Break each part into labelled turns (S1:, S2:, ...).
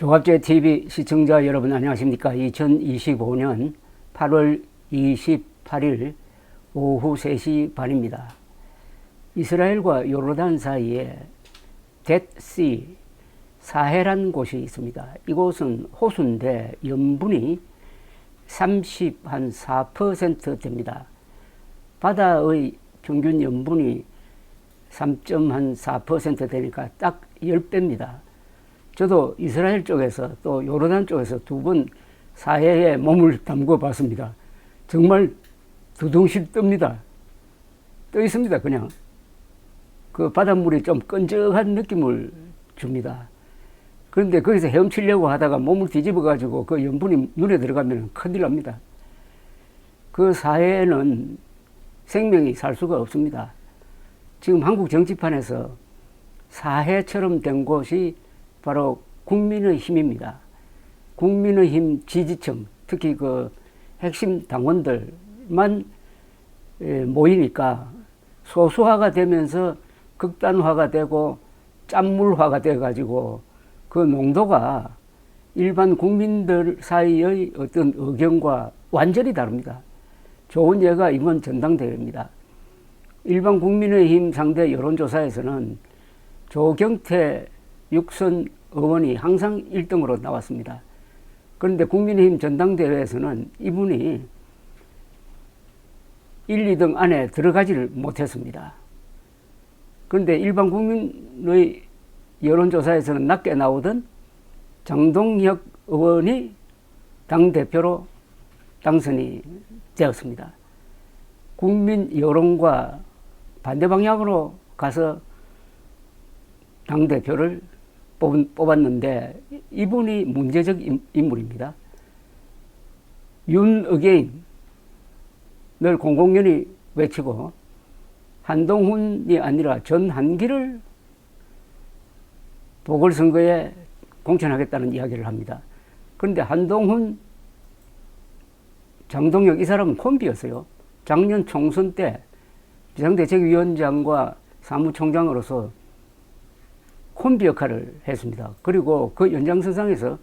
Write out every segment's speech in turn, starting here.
S1: 조갑제TV 시청자 여러분 안녕하십니까. 2025년 8월 28일 오후 3시 반입니다. 이스라엘과 요르단 사이에 데드시 사해란 곳이 있습니다. 이곳은 호수인데 염분이 34% 됩니다. 바다의 평균 염분이 3.4% 되니까 딱 10배입니다. 저도 이스라엘 쪽에서 또 요르단 쪽에서 두 번 사해에 몸을 담궈 봤습니다. 정말 두둥실 뜹니다. 떠 있습니다. 그냥 그 바닷물이 좀 끈적한 느낌을 줍니다. 그런데 거기서 헤엄치려고 하다가 몸을 뒤집어 가지고 그 염분이 눈에 들어가면 큰일 납니다. 그 사해에는 생명이 살 수가 없습니다. 지금 한국 정치판에서 사해처럼 된 곳이 바로 국민의힘입니다. 국민의힘 지지층, 특히 그 핵심 당원들만 모이니까 소수화가 되면서 극단화가 되고 짠물화가 돼가지고 그 농도가 일반 국민들 사이의 어떤 의견과 완전히 다릅니다. 좋은 예가 이번 전당대회입니다. 일반 국민의힘 상대 여론조사에서는 조경태 육선 의원이 항상 1등으로 나왔습니다. 그런데 국민의힘 전당대회에서는 이분이 1, 2등 안에 들어가지를 못했습니다. 그런데 일반 국민의 여론조사에서는 낮게 나오던 장동혁 의원이 당대표로 당선이 되었습니다. 국민 여론과 반대 방향으로 가서 당대표를 뽑았는데 이분이 문제적 인물입니다. 윤 어게인 늘 공공연히 외치고 한동훈이 아니라 전한기를 보궐선거에 공천하겠다는 이야기를 합니다. 그런데 한동훈, 장동혁 이 사람은 콤비였어요. 작년 총선 때 비상대책위원장과 사무총장으로서 콤비 역할을 했습니다. 그리고 그 연장선상에서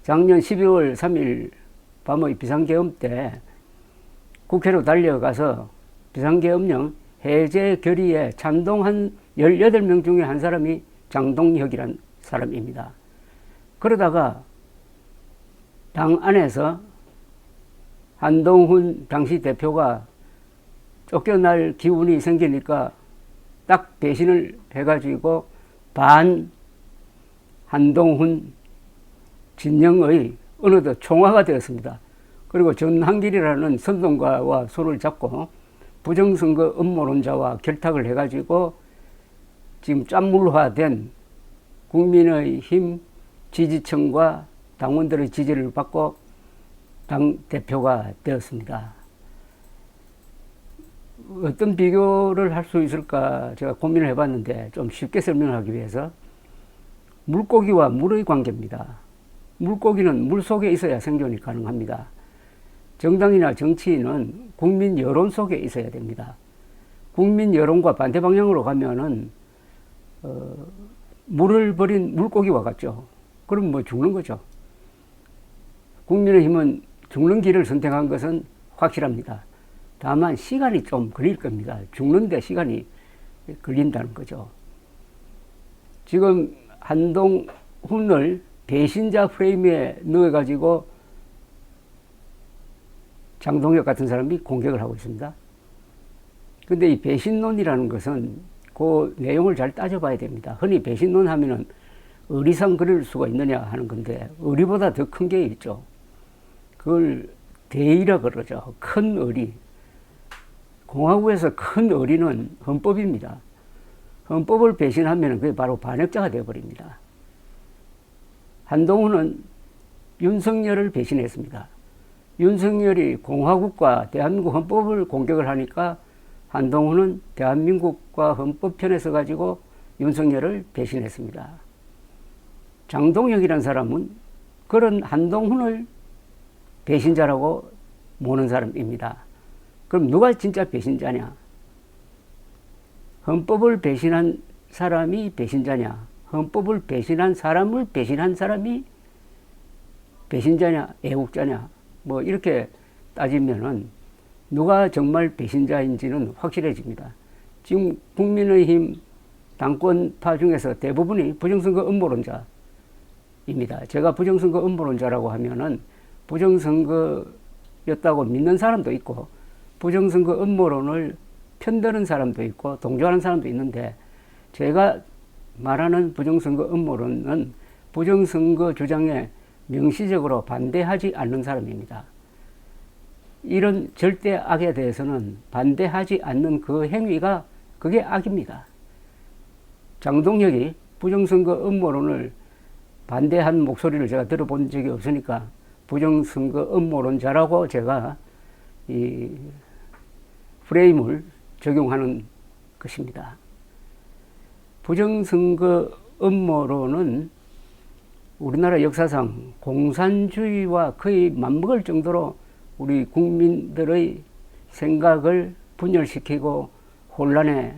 S1: 작년 12월 3일 밤의 비상계엄 때 국회로 달려가서 비상계엄령 해제 결의에 찬동한 18명 중에 한 사람이 장동혁이란 사람입니다. 그러다가 당 안에서 한동훈 당시 대표가 쫓겨날 기운이 생기니까 딱 배신을 해가지고 반 한동훈 진영의 어느덧 총화가 되었습니다. 그리고 전한길이라는 선동가와 손을 잡고 부정선거 음모론자와 결탁을 해가지고 지금 짠물화된 국민의힘 지지층과 당원들의 지지를 받고 당대표가 되었습니다. 어떤 비교를 할 수 있을까 제가 고민을 해봤는데 좀 쉽게 설명하기 위해서 물고기와 물의 관계입니다. 물고기는 물 속에 있어야 생존이 가능합니다. 정당이나 정치인은 국민 여론 속에 있어야 됩니다. 국민 여론과 반대 방향으로 가면은 물을 버린 물고기와 같죠. 그럼 뭐 죽는 거죠. 국민의힘은 죽는 길을 선택한 것은 확실합니다. 다만 시간이 좀 걸릴 겁니다. 죽는데 시간이 걸린다는 거죠. 지금 한동훈을 배신자 프레임에 넣어가지고 장동혁 같은 사람이 공격을 하고 있습니다. 근데 이 배신론이라는 것은 그 내용을 잘 따져봐야 됩니다. 흔히 배신론 하면은 의리상 그럴 수가 있느냐 하는 건데 의리보다 더 큰 게 있죠. 그걸 대의라 그러죠. 큰 의리. 공화국에서 큰 의리는 헌법입니다. 헌법을 배신하면 그게 바로 반역자가 되어버립니다. 한동훈은 윤석열을 배신했습니다. 윤석열이 공화국과 대한민국 헌법을 공격을 하니까 한동훈은 대한민국과 헌법 편에 서가지고 윤석열을 배신했습니다. 장동혁이라는 사람은 그런 한동훈을 배신자라고 모는 사람입니다. 그럼 누가 진짜 배신자냐? 헌법을 배신한 사람이 배신자냐? 헌법을 배신한 사람을 배신한 사람이 배신자냐 애국자냐 뭐 이렇게 따지면은 누가 정말 배신자인지는 확실해집니다. 지금 국민의힘 당권파 중에서 대부분이 부정선거 음모론자입니다. 제가 부정선거 음모론자라고 하면은 부정선거였다고 믿는 사람도 있고 부정선거 음모론을 편드는 사람도 있고 동조하는 사람도 있는데, 제가 말하는 부정선거 음모론은 부정선거 주장에 명시적으로 반대하지 않는 사람입니다. 이런 절대 악에 대해서는 반대하지 않는 그 행위가 그게 악입니다. 장동혁이 부정선거 음모론을 반대한 목소리를 제가 들어본 적이 없으니까 부정선거 음모론자라고 제가 이 프레임을 적용하는 것입니다. 부정선거 음모론은 우리나라 역사상 공산주의와 거의 맞먹을 정도로 우리 국민들의 생각을 분열시키고 혼란에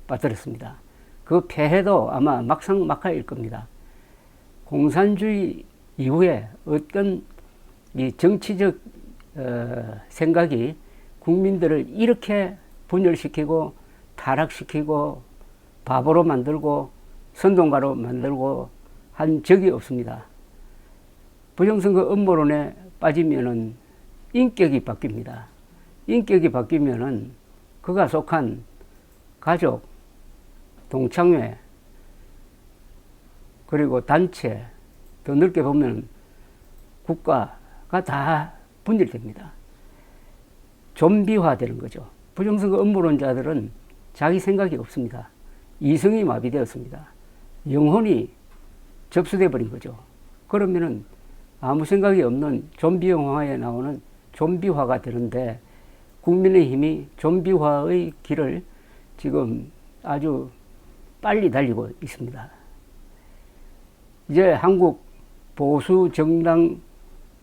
S1: 빠뜨렸습니다. 그 폐해도 아마 막상막하일 겁니다. 공산주의 이후에 어떤 이 정치적 생각이 국민들을 이렇게 분열시키고 타락시키고 바보로 만들고 선동가로 만들고 한 적이 없습니다. 부정선거 음모론에 빠지면은 인격이 바뀝니다. 인격이 바뀌면은 그가 속한 가족, 동창회, 그리고 단체, 더 넓게 보면 국가가 다 분열됩니다. 좀비화되는 거죠. 부정선거 음모론자들은 자기 생각이 없습니다. 이성이 마비되었습니다. 영혼이 접수돼 버린 거죠. 그러면은 아무 생각이 없는 좀비 영화에 나오는 좀비화가 되는데, 국민의힘이 좀비화의 길을 지금 아주 빨리 달리고 있습니다. 이제 한국 보수 정당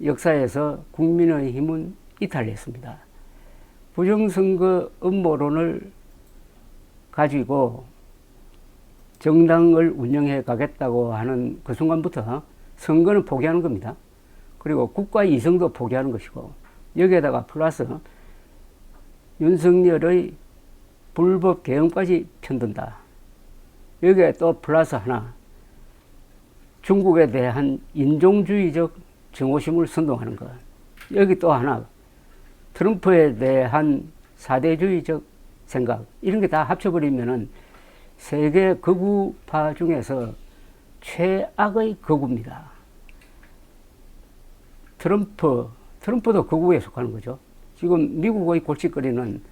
S1: 역사에서 국민의힘은 이탈했습니다. 부정선거 음모론을 가지고 정당을 운영해 가겠다고 하는 그 순간부터 선거는 포기하는 겁니다. 그리고 국가 이성도 포기하는 것이고, 여기에다가 플러스 윤석열의 불법 개헌까지 편든다. 여기에 또 플러스 하나, 중국에 대한 인종주의적 정오심을 선동하는 것. 여기 또 하나, 트럼프에 대한 사대주의적 생각. 이런 게 다 합쳐버리면은 세계 극우파 중에서 최악의 극우입니다. 트럼프도 극우에 속하는 거죠. 지금 미국의 골칫거리는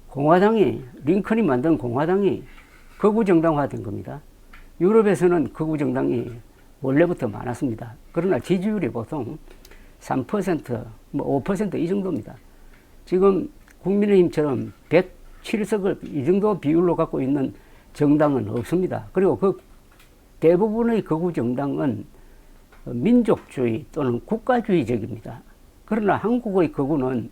S1: 공화당이, 링컨이 만든 공화당이 극우 정당화된 겁니다. 유럽에서는 극우 정당이 원래부터 많았습니다. 그러나 지지율이 보통 3%, 뭐 5% 이 정도입니다. 지금 국민의힘처럼 107석을 이 정도 비율로 갖고 있는 정당은 없습니다. 그리고 그 대부분의 극우 정당은 민족주의 또는 국가주의적입니다. 그러나 한국의 극우는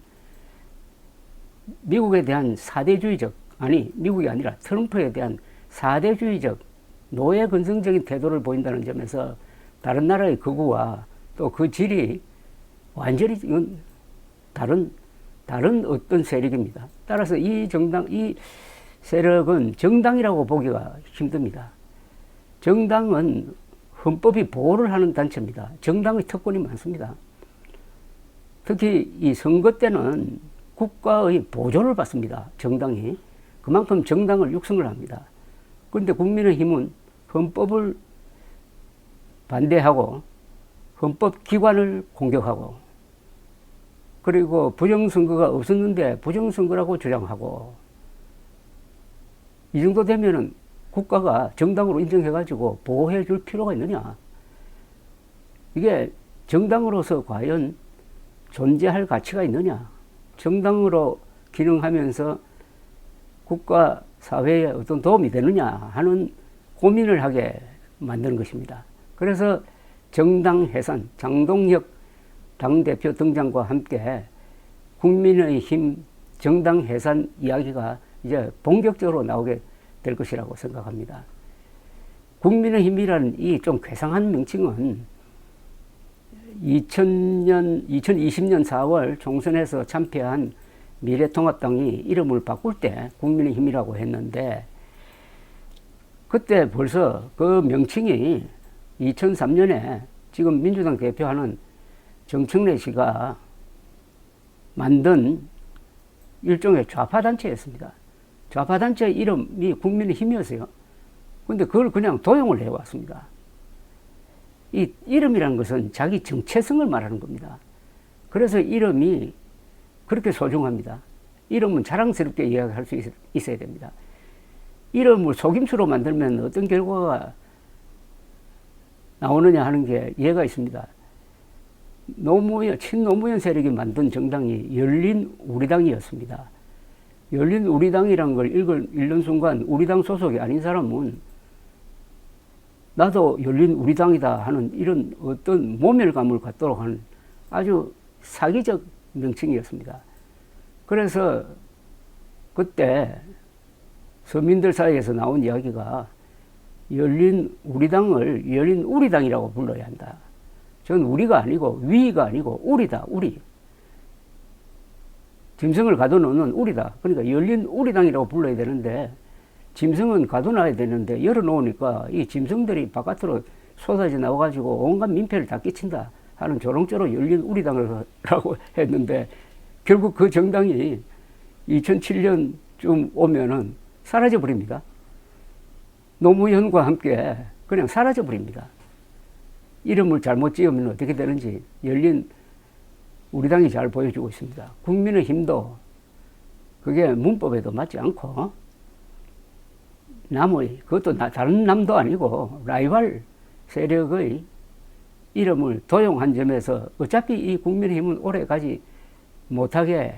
S1: 미국에 대한 사대주의적, 아니 미국이 아니라 트럼프에 대한 사대주의적 노예 근성적인 태도를 보인다는 점에서 다른 나라의 극우와 또 그 질이 완전히 이건 다른 어떤 세력입니다. 따라서 이 정당, 이 세력은 정당이라고 보기가 힘듭니다. 정당은 헌법이 보호를 하는 단체입니다. 정당의 특권이 많습니다. 특히 이 선거 때는 국가의 보조를 받습니다. 정당이. 그만큼 정당을 육성을 합니다. 그런데 국민의힘은 헌법을 반대하고 헌법기관을 공격하고, 그리고 부정선거가 없었는데 부정선거라고 주장하고, 이 정도 되면은 국가가 정당으로 인정해가지고 보호해 줄 필요가 있느냐. 이게 정당으로서 과연 존재할 가치가 있느냐. 정당으로 기능하면서 국가, 사회에 어떤 도움이 되느냐 하는 고민을 하게 만드는 것입니다. 그래서 정당 해산, 장동혁 당대표 등장과 함께 국민의힘 정당 해산 이야기가 이제 본격적으로 나오게 될 것이라고 생각합니다. 국민의힘이라는 이 좀 괴상한 명칭은 2020년 4월 총선에서 참패한 미래통합당이 이름을 바꿀 때 국민의힘이라고 했는데, 그때 벌써 그 명칭이 2003년에 지금 민주당 대표하는 정청래 씨가 만든 일종의 좌파단체였습니다. 좌파단체 이름이 국민의힘이었어요. 근데 그걸 그냥 도용을 해왔습니다. 이 이름이라는 것은 자기 정체성을 말하는 겁니다. 그래서 이름이 그렇게 소중합니다. 이름은 자랑스럽게 이야기할 수 있어야 됩니다. 이름을 속임수로 만들면 어떤 결과가 나오느냐 하는 게 이해가 있습니다. 친노무현 세력이 만든 정당이 열린우리당이었습니다. 열린우리당이라는 걸 읽는 순간 우리 당 소속이 아닌 사람은 나도 열린우리당이다 하는 이런 어떤 모멸감을 갖도록 하는 아주 사기적 명칭이었습니다. 그래서 그때 서민들 사이에서 나온 이야기가 열린우리당을 열린우리당이라고 불러야 한다. 전 우리가 아니고 위가 아니고 우리다, 우리. 짐승을 가둬놓는 우리다. 그러니까 열린우리당이라고 불러야 되는데, 짐승은 가둬놔야 되는데 열어놓으니까 이 짐승들이 바깥으로 쏟아져 나와가지고 온갖 민폐를 다 끼친다 하는 조롱조로 열린우리당이라고 했는데, 결국 그 정당이 2007년쯤 오면은 사라져 버립니다. 노무현과 함께 그냥 사라져 버립니다. 이름을 잘못 지으면 어떻게 되는지 열린우리당이 잘 보여주고 있습니다. 국민의힘도 그게 문법에도 맞지 않고, 그것도 다른 남도 아니고 라이벌 세력의 이름을 도용한 점에서 어차피 이 국민의힘은 오래 가지 못하게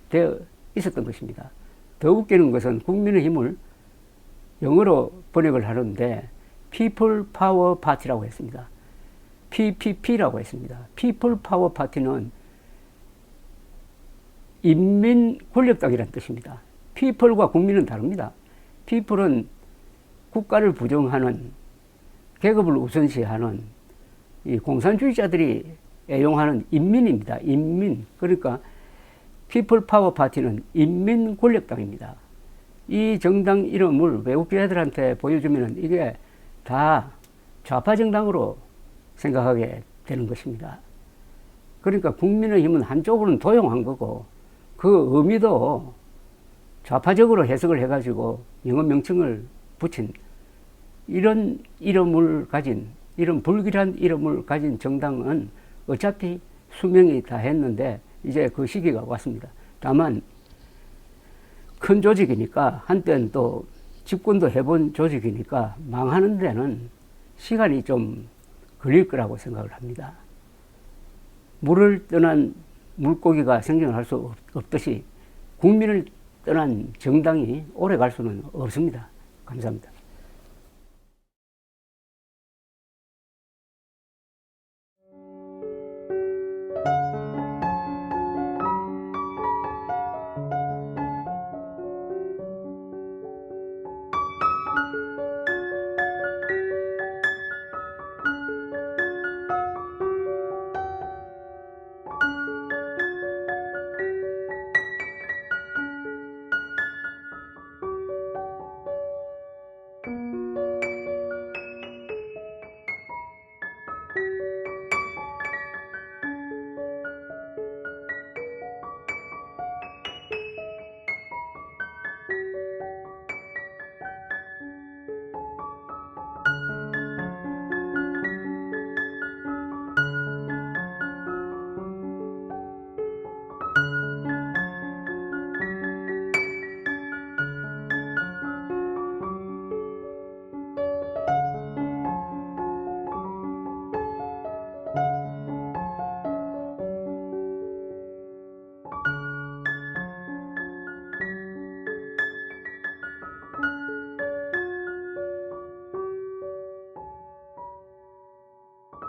S1: 되어 있었던 것입니다. 더 웃기는 것은 국민의힘을 영어로 번역을 하는데 People Power Party라고 했습니다. PPP라고 했습니다. People Power Party는 인민 권력당이라는 뜻입니다. People과 국민은 다릅니다. People은 국가를 부정하는, 계급을 우선시하는 이 공산주의자들이 애용하는 인민입니다. 인민. 그러니까 People Power Party는 인민 권력당입니다. 이 정당 이름을 외국인들한테 보여주면 이게 다 좌파 정당으로 생각하게 되는 것입니다. 그러니까 국민의힘은 한쪽으로는 도용한 거고, 그 의미도 좌파적으로 해석을 해가지고 영어 명칭을 붙인 이런 이름을 가진, 이런 불길한 이름을 가진 정당은 어차피 수명이 다 했는데 이제 그 시기가 왔습니다. 다만 큰 조직이니까, 한때는 또 집권도 해본 조직이니까 망하는 데는 시간이 좀 걸릴 거라고 생각을 합니다. 물을 떠난 물고기가 생존할 수 없듯이 국민을 떠난 정당이 오래 갈 수는 없습니다. 감사합니다.